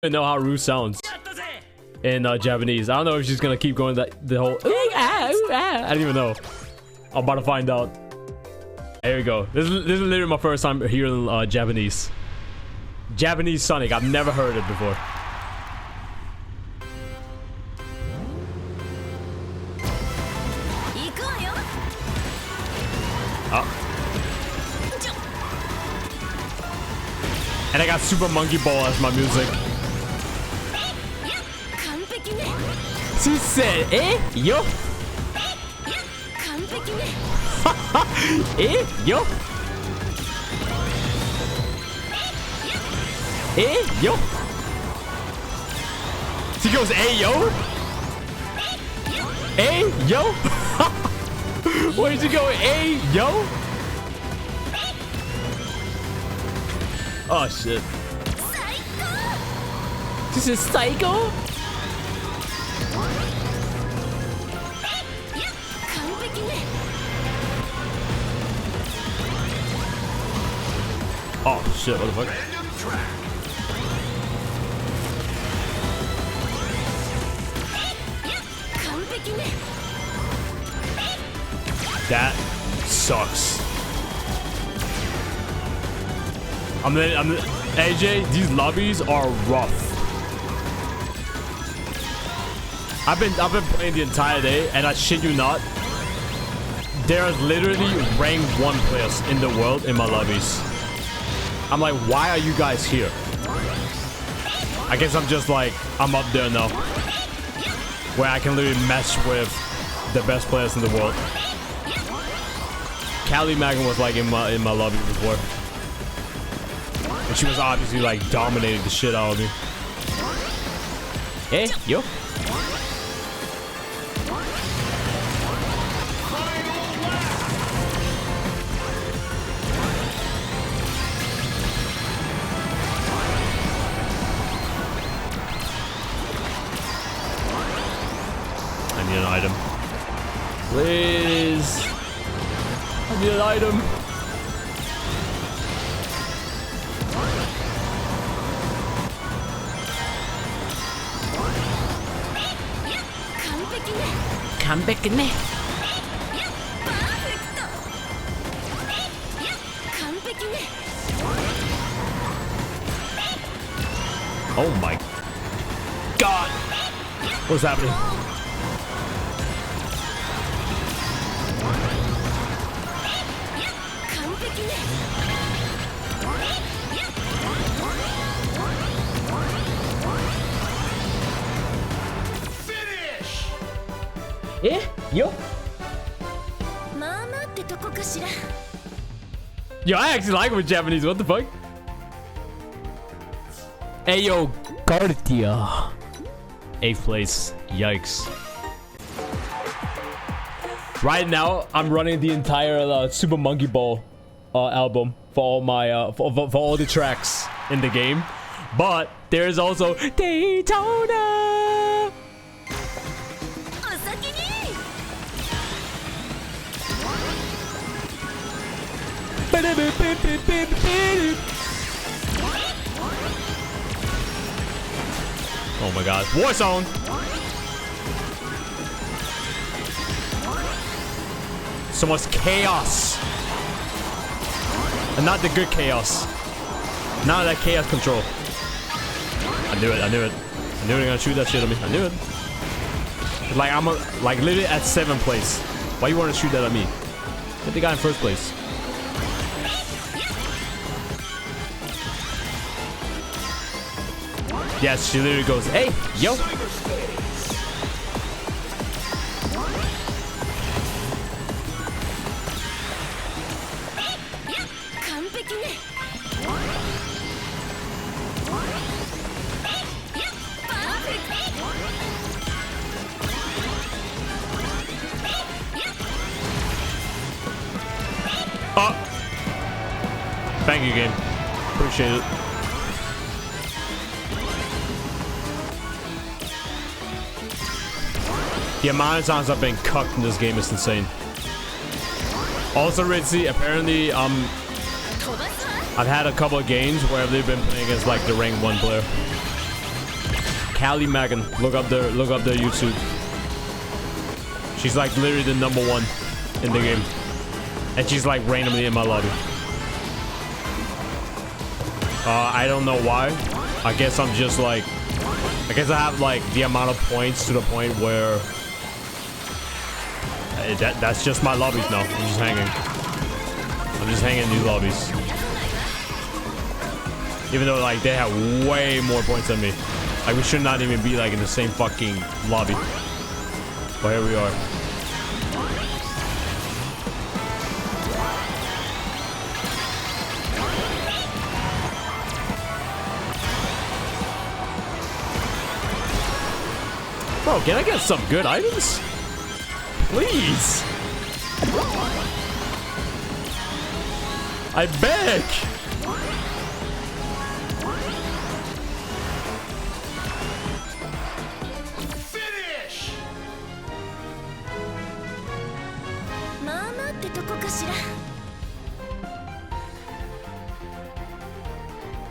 even know how Roo sounds in Japanese. I don't know if she's gonna keep going that the whole. I don't even know. I'm about to find out. Here we go. This is literally my first time hearing Japanese Sonic. I've never heard it before. Oh. And I got Super Monkey Ball as my music. She said, eh? Yo. Eh? Yo. Eh? Yo. She goes, hey, yo. Hey, yo. Where did you go? Hey, yo. Oh, shit. This is Psycho? Oh, shit. What the fuck? That sucks. AJ, these lobbies are rough. I've been playing the entire day, and I shit you not, there's literally rank 1 players in the world in my lobbies. I'm like, why are you guys here? I guess I'm just like, I'm up there now, where I can literally match with the best players in the world. Callie Magan was like in my lobby before. And she was obviously like dominating the shit out of me. Hey, yo. I need an item. Please. I need an item. Oh my god. What's happening? Eh? Yo? Yo, I actually like it with Japanese. What the fuck? Hey, yo, Gardia. 8th place. Yikes. Right now, I'm running the entire Super Monkey Ball album for all my for all the tracks in the game. But there is also Daytona. Oh my god. Warzone! So much chaos. And not the good chaos. Not that chaos control. I knew it, I knew it. I knew they were gonna shoot that shit at me. I knew it. Like I'm like literally at 7th place. Why you wanna shoot that at me? Get the guy in 1st place. Yes, she literally goes, hey, yo. Oh. Thank you, game. Appreciate it. The amount of times I've been cucked in this game is insane. Also, Ritzy, apparently, I've had a couple of games where they've been playing against like the rank 1 player. Callie Megan. Look up their YouTube. She's like literally the #1 in the game. And she's like randomly in my lobby. I don't know why. I guess I'm just like, I guess I have like the amount of points to the point where that's just my lobbies now. I'm just hanging in these lobbies. Even though like they have way more points than me. Like we should not even be like in the same fucking lobby. But here we are. Bro, can I get some good items? Please. I beg. Finish.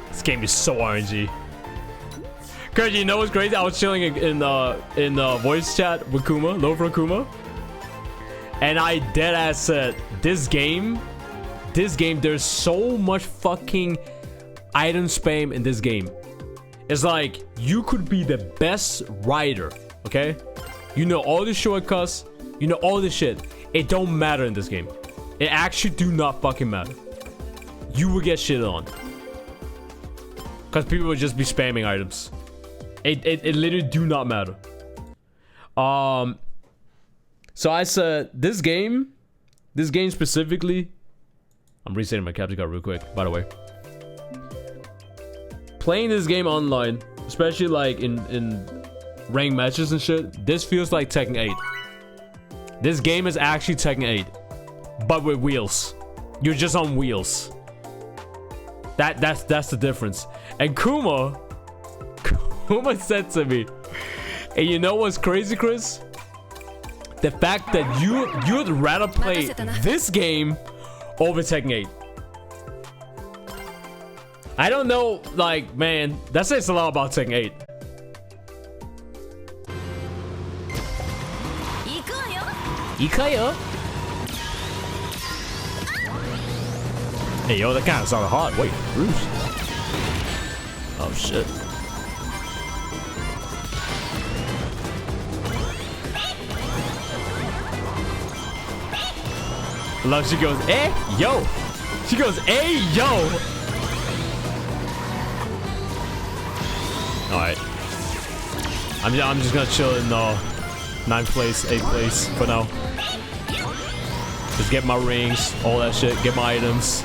This game is so RNG. Cause you know what's crazy? I was chilling in voice chat with Kuma, Lofra Kuma, and I deadass said, this game, there's so much fucking item spam in this game. It's like you could be the best rider, okay? You know all the shortcuts, you know all this shit. It don't matter in this game. It actually do not fucking matter. You will get shit on. Cause people will just be spamming items. It literally do not matter. So I said this game specifically. I'm resetting my capture card real quick, by the way. Playing this game online, especially like in ranked matches and shit, this feels like Tekken 8. This game is actually Tekken 8, but with wheels. You're just on wheels. That's the difference. And Kuma said to me, and you know what's crazy, Chris? The fact that you'd rather play this game over Tekken 8. I don't know, like, man, that says a lot about Tekken 8. Ikayo. Hey, yo, that kind of sounded hot. Wait, Bruce. Oh, shit. Love, she goes, eh, yo. She goes, hey, yo. All right. I'm just gonna chill in 9th place, 8th place for now. Just get my rings, all that shit, get my items.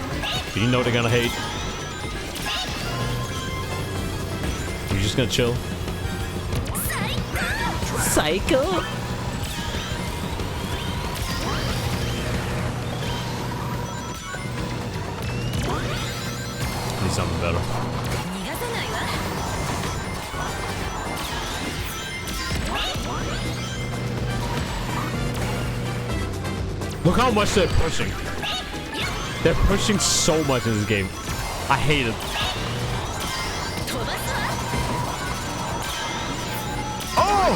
You know they're gonna hate. You're just gonna chill. Psycho. Need something better. Look how much they're pushing. They're pushing so much in this game. I hate it. Oh!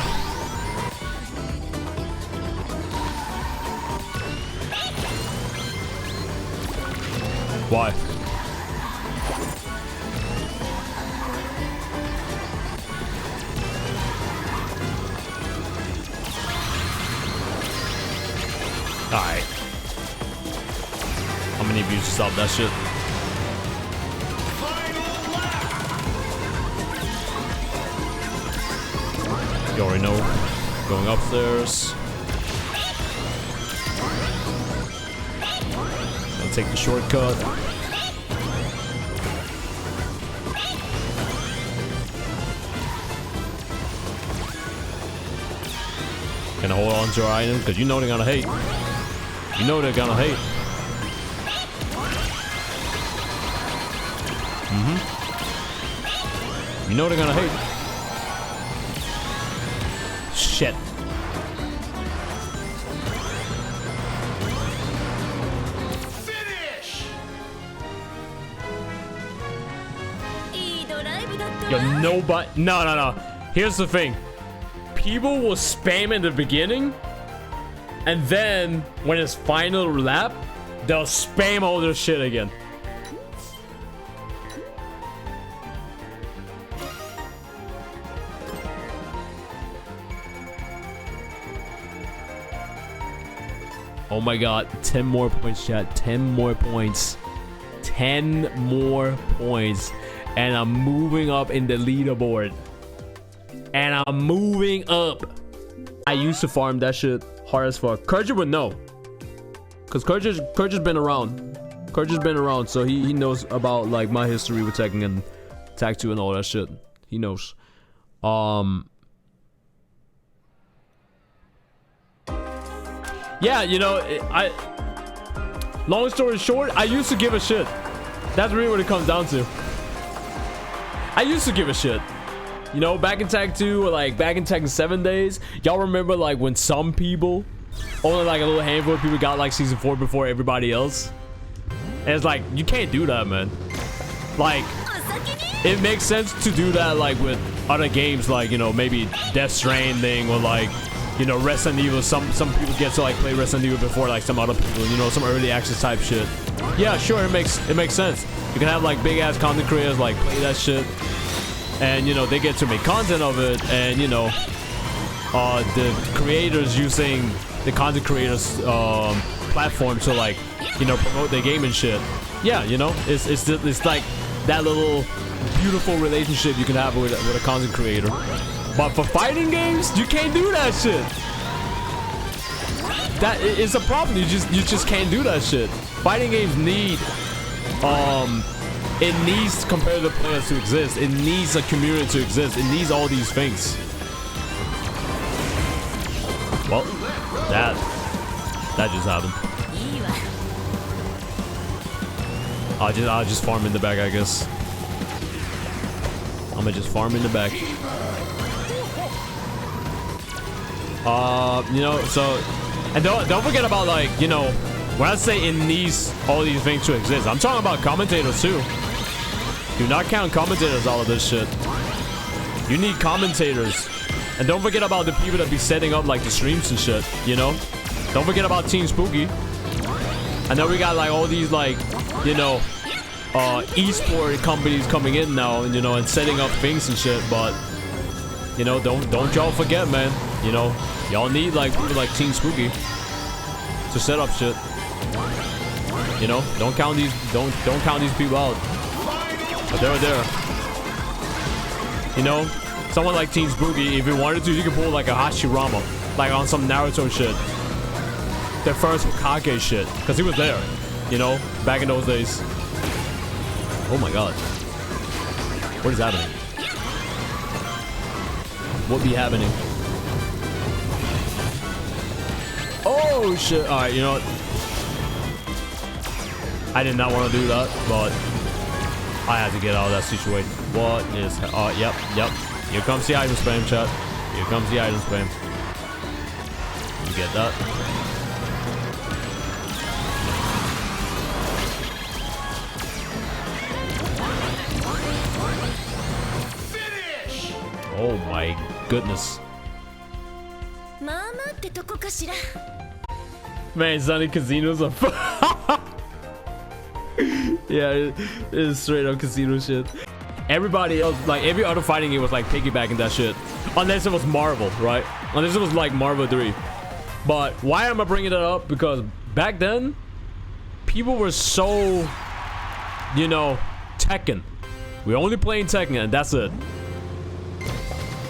Why? Alright. How many of you stop that shit? You already know. Going upstairs. I'll take the shortcut. Gonna hold on to our item because you know they're gonna hate. You know they're gonna hate. You know they're gonna hate. Shit. Finish. Yo, nobody. No. Here's the thing. People will spam in the beginning, and then when it's final lap, they'll spam all their shit again. Oh my god, 10 more points, chat. 10 more points. 10 more points. And I'm moving up in the leaderboard. And I'm moving up. I used to farm that shit hard as fuck. Kurger would know. Because Kurger's been around. Kurger's been around, so he knows about like my history with Tekken and Tag 2 and all that shit. He knows. Yeah, you know, long story short, I used to give a shit. That's really what it comes down to. I used to give a shit. You know, back in Tag 2 or like back in Tekken 7 days, y'all remember like when some people, only like a little handful of people got like Season 4 before everybody else? And it's like, you can't do that, man. Like, it makes sense to do that like with other games like, you know, maybe Death Stranding or like, you know, Resident Evil. Some people get to like play Resident Evil before like some other people, you know, some early access type shit. Yeah, sure, it makes sense. You can have like big ass content creators like play that shit, and you know they get to make content of it, and you know, the creators using the content creators platform to like, you know, promote their game and shit. Yeah, you know, it's like that little beautiful relationship you can have with a content creator. But for fighting games, you can't do that shit. That is a problem. You just can't do that shit. Fighting games need it needs competitive players to exist. It needs a community to exist. It needs all these things. Well, that just happened. I'll just farm in the back, I guess. I'm gonna just farm in the back. You know, so, and don't forget about like, you know, when I say it needs all these things to exist, I'm talking about commentators too. Do not count commentators out of this shit. You need commentators. And don't forget about the people that be setting up like the streams and shit, you know? Don't forget about Team Spooky. I know we got like all these like, you know, esport companies coming in now, and you know, and setting up things and shit, but you know, don't y'all forget, man. You know, y'all need like people like Team Spooky to set up shit. You know, don't count these people out. But they're there. You know, someone like Team Spooky, if he wanted to, you could pull like a Hashirama, like on some Naruto shit. The first Hokage shit, because he was there. You know, back in those days. Oh my god. What is happening? What be happening? Oh shit. Alright, you know what? I did not want to do that, but I had to get out of that situation. What is... yep. Here comes the item spam, chat. Here comes the item spam. You get that? Oh my goodness. Man, Sonic Casino's a yeah, it is straight up casino shit. Everybody else, like every other fighting game was like piggybacking that shit. Unless it was Marvel, right? Unless it was like Marvel 3. But why am I bringing that up? Because back then, people were so, you know, Tekken. We're only playing Tekken and that's it.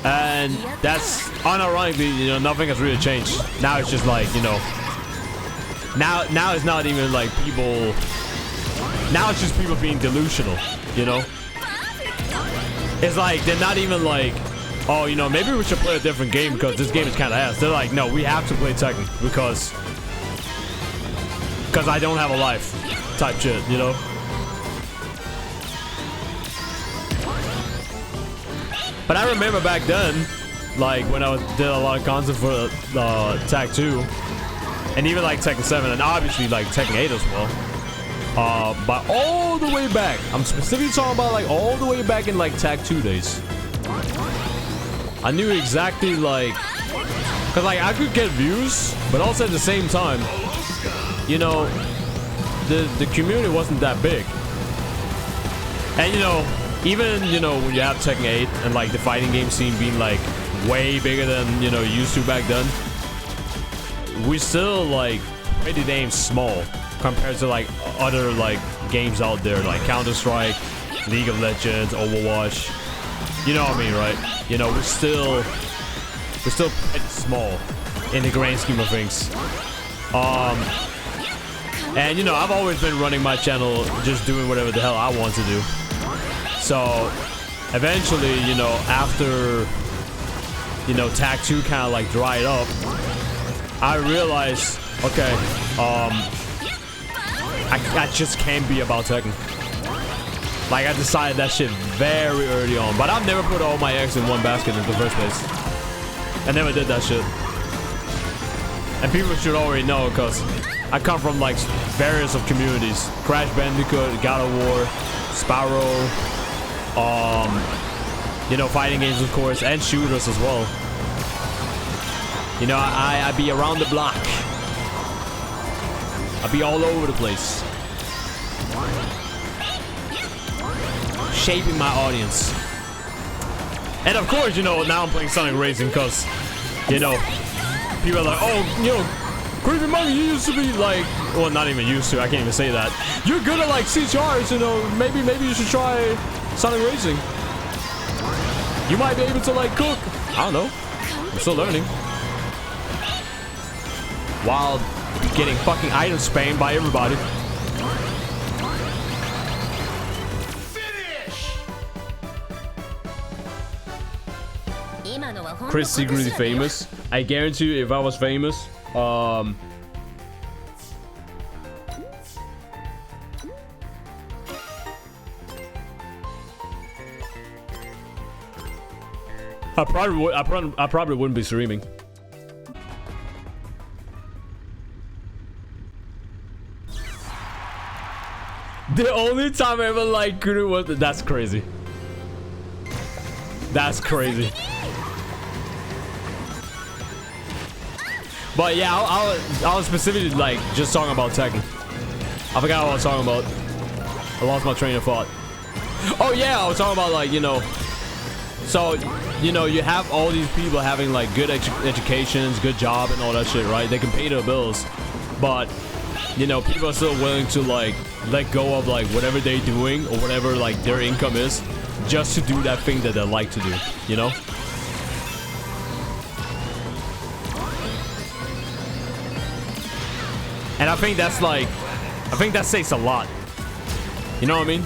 And that's unironically, you know, nothing has really changed. Now it's just like, you know, now it's not even like people. Now it's just people being delusional, you know. It's like they're not even like, oh, you know, maybe we should play a different game because this game is kind of ass. They're like, no, we have to play Tekken because I don't have a life, type shit, you know. But I remember back then, like when I did a lot of content for Tag 2, and even like Tekken 7, and obviously like Tekken 8 as well. But all the way back, I'm specifically talking about like all the way back in like Tag 2 days. I knew exactly like, cause like I could get views, but also at the same time, you know, the community wasn't that big. And you know, even you know when you have Tekken 8 and like the fighting game scene being like way bigger than you know it used to back then, we still like pretty damn small compared to like other like games out there like Counter-Strike, League of Legends, Overwatch. You know what I mean, right? You know, we're still pretty small in the grand scheme of things. And you know, I've always been running my channel just doing whatever the hell I want to do. So eventually, you know, after you know Tag 2 kind of like dried up, I realized, okay, I just can't be about Tekken. Like I decided that shit very early on, but I've never put all my eggs in one basket in the first place. I never did that shit. And people should already know because I come from like various of communities: Crash Bandicoot, God of War, Spyro, you know, fighting games of course, and shooters as well. You know, I be around the block. I be all over the place, shaping my audience. And of course, you know, now I'm playing Sonic Racing because, you know, people are like, oh, you know, Creepy Monkey, you used to be like, well, not even used to, I can't even say that. You're good at like CHRs, you know, maybe you should try Sonic Racing. You might be able to like cook. I don't know. I'm still learning. While getting fucking item spammed by everybody. Chris secretly famous. I guarantee you, if I was famous, I probably wouldn't be streaming. The only time I ever liked Kuru was that's crazy. That's crazy. But yeah, I was specifically like just talking about Tekken. I forgot what I was talking about. I lost my train of thought. Oh yeah, I was talking about like, you know, so you know, you have all these people having like good educations, good job and all that shit, right? They can pay their bills, but you know, people are still willing to like let go of like whatever they're doing or whatever like their income is just to do that thing that they like to do, you know? And I think that's like, I think that says a lot. You know what I mean?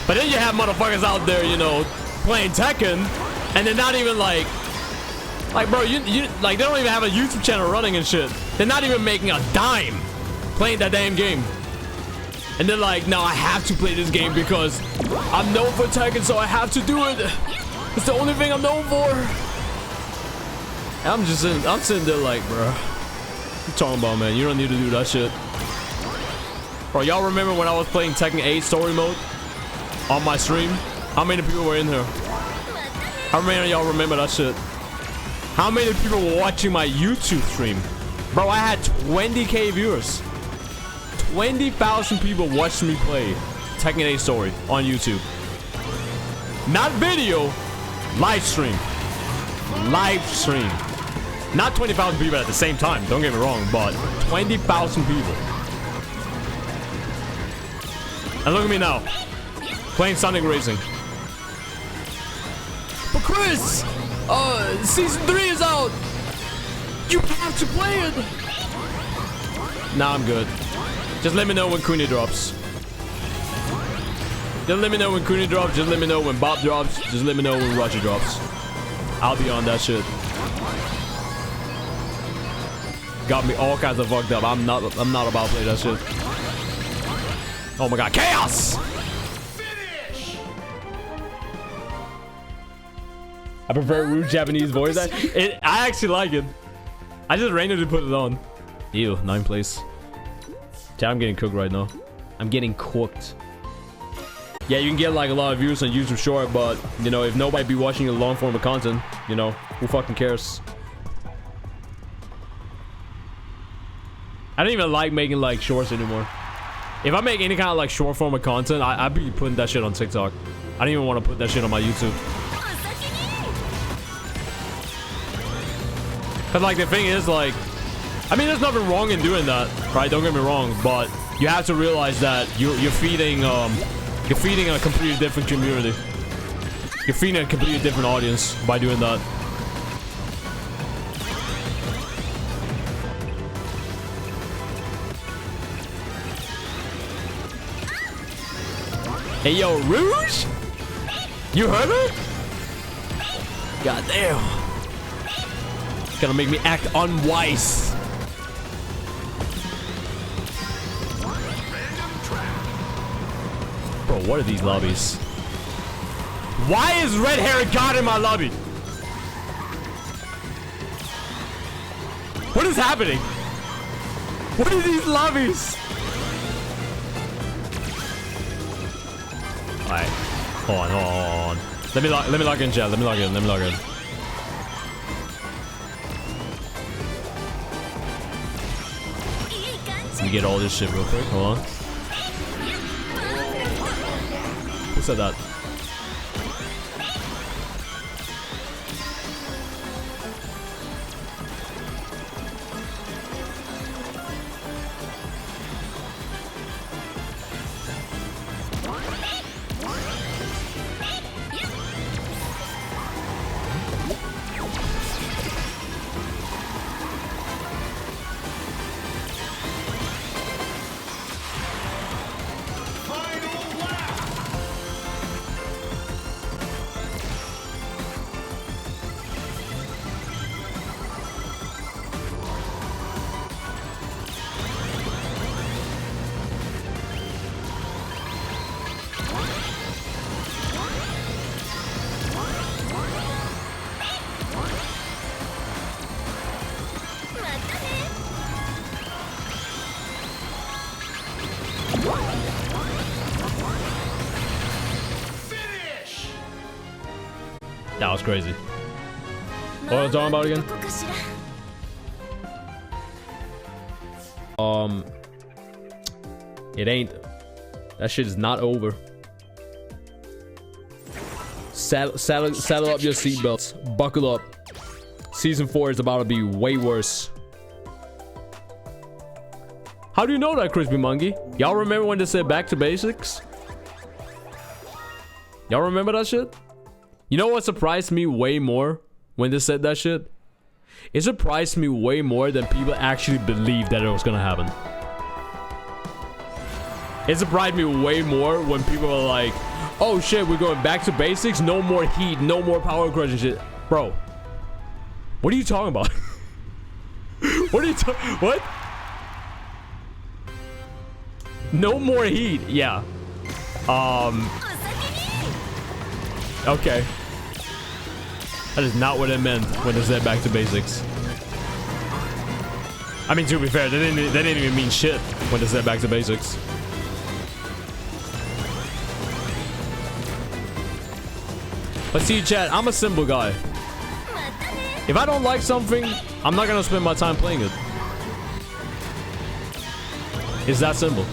But then you have motherfuckers out there, you know, playing Tekken, and they're not even like bro, you like they don't even have a YouTube channel running and shit. They're not even making a dime playing that damn game. And they're like, no, I have to play this game because I'm known for Tekken, so I have to do it. It's the only thing I'm known for. And I'm sitting there like, bro, what you talking about, man? You don't need to do that shit. Bro, y'all remember when I was playing Tekken 8 story mode on my stream? How many people were in here? How many of y'all remember that shit? How many people were watching my YouTube stream? Bro, I had 20k viewers. 20,000 people watched me play Tekken 8 story on YouTube. Not video, live stream. Live stream. Not 20,000 people at the same time, don't get me wrong, but 20,000 people. And look at me now, playing Sonic Racing. But Chris, season 3 is out. You have to play it. Nah, I'm good. Just let me know when Kuni drops. Just let me know when Kuni drops. Just let me know when Bob drops. Just let me know when Roger drops. I'll be on that shit. Got me all kinds of fucked up. I'm not about to play that shit. Oh my god, chaos! Finish! I prefer rude Japanese voice. I actually like it. I just randomly put it on. Ew, 9th place. Chat, I'm getting cooked right now. I'm getting cooked. Yeah, you can get like a lot of views on YouTube Short, but you know, if nobody be watching your long form of content, you know, who fucking cares? I don't even like making like shorts anymore. If I make any kind of like short form of content, I'd be putting that shit on TikTok. I don't even want to put that shit on my YouTube. Cause like the thing is like, I mean, there's nothing wrong in doing that, right? Don't get me wrong, but you have to realize that you're feeding a completely different community. You're feeding a completely different audience by doing that. Hey yo, Rouge? You heard her? God damn. Gonna make me act unwise. Bro, what are these lobbies? Why is red hair god in my lobby? What is happening? What are these lobbies? Alright. Hold on. Let me log in, chat. Let me log in. Let me get all this shit real quick. Hold on. Who said that? That was crazy. What was I talking about again? It ain't. That shit is not over. Saddle up your seatbelts. Buckle up. Season 4 is about to be way worse. How do you know that, Crispy Monkey? Y'all remember when they said back to basics? Y'all remember that shit? You know what surprised me way more when they said that shit? It surprised me way more than people actually believed that it was gonna happen. It surprised me way more when people were like, oh shit, we're going back to basics, no more heat, no more power crush and shit. Bro, what are you talking about? What are you what? No more heat, yeah. Okay. That is not what it meant when they said back to basics. I mean, to be fair, they didn't even mean shit when they said back to basics. But see, chat, I'm a simple guy. If I don't like something, I'm not gonna spend my time playing it. It's that simple.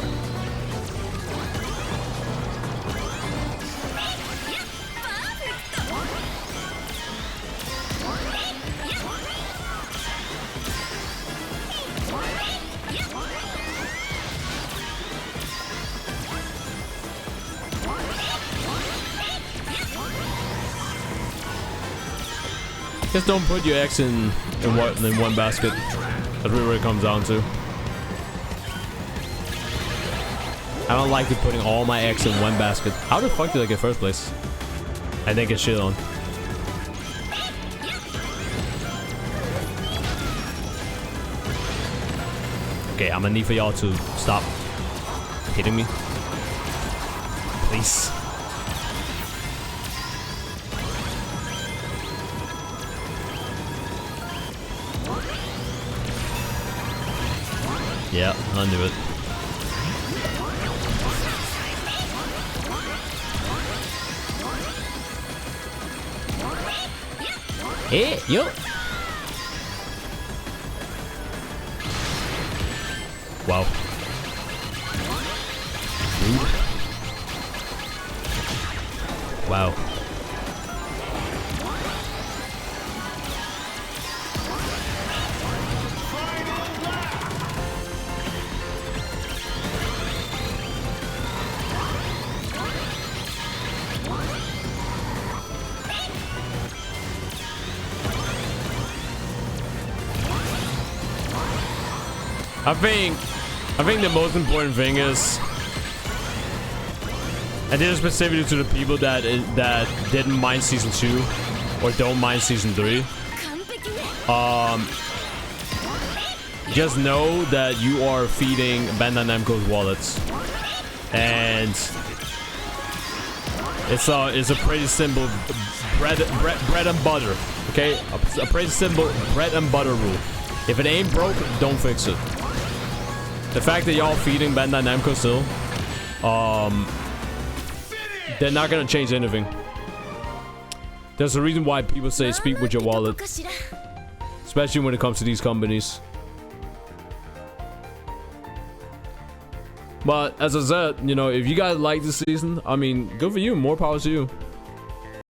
Just don't put your eggs in one basket. That's really what it comes down to. I don't like putting all my eggs in one basket. How the fuck did I get first place? I didn't get shit on. Okay, I'm gonna need for y'all to stop hitting me. Please. Yeah, I knew it. Yo. Wow. Rude. Wow. I think the most important thing is, and this is specifically to the people that didn't mind season 2 or don't mind season 3. Just know that you are feeding Bandai Namco's wallets, and it's a pretty simple bread and butter. Okay, a pretty simple bread and butter rule. If it ain't broke, don't fix it. The fact that y'all feeding Bandai Namco still, they're not gonna change anything. There's a reason why people say speak with your wallet, especially when it comes to these companies. But as I said, you know, if you guys like this season, I mean, good for you. More power to you.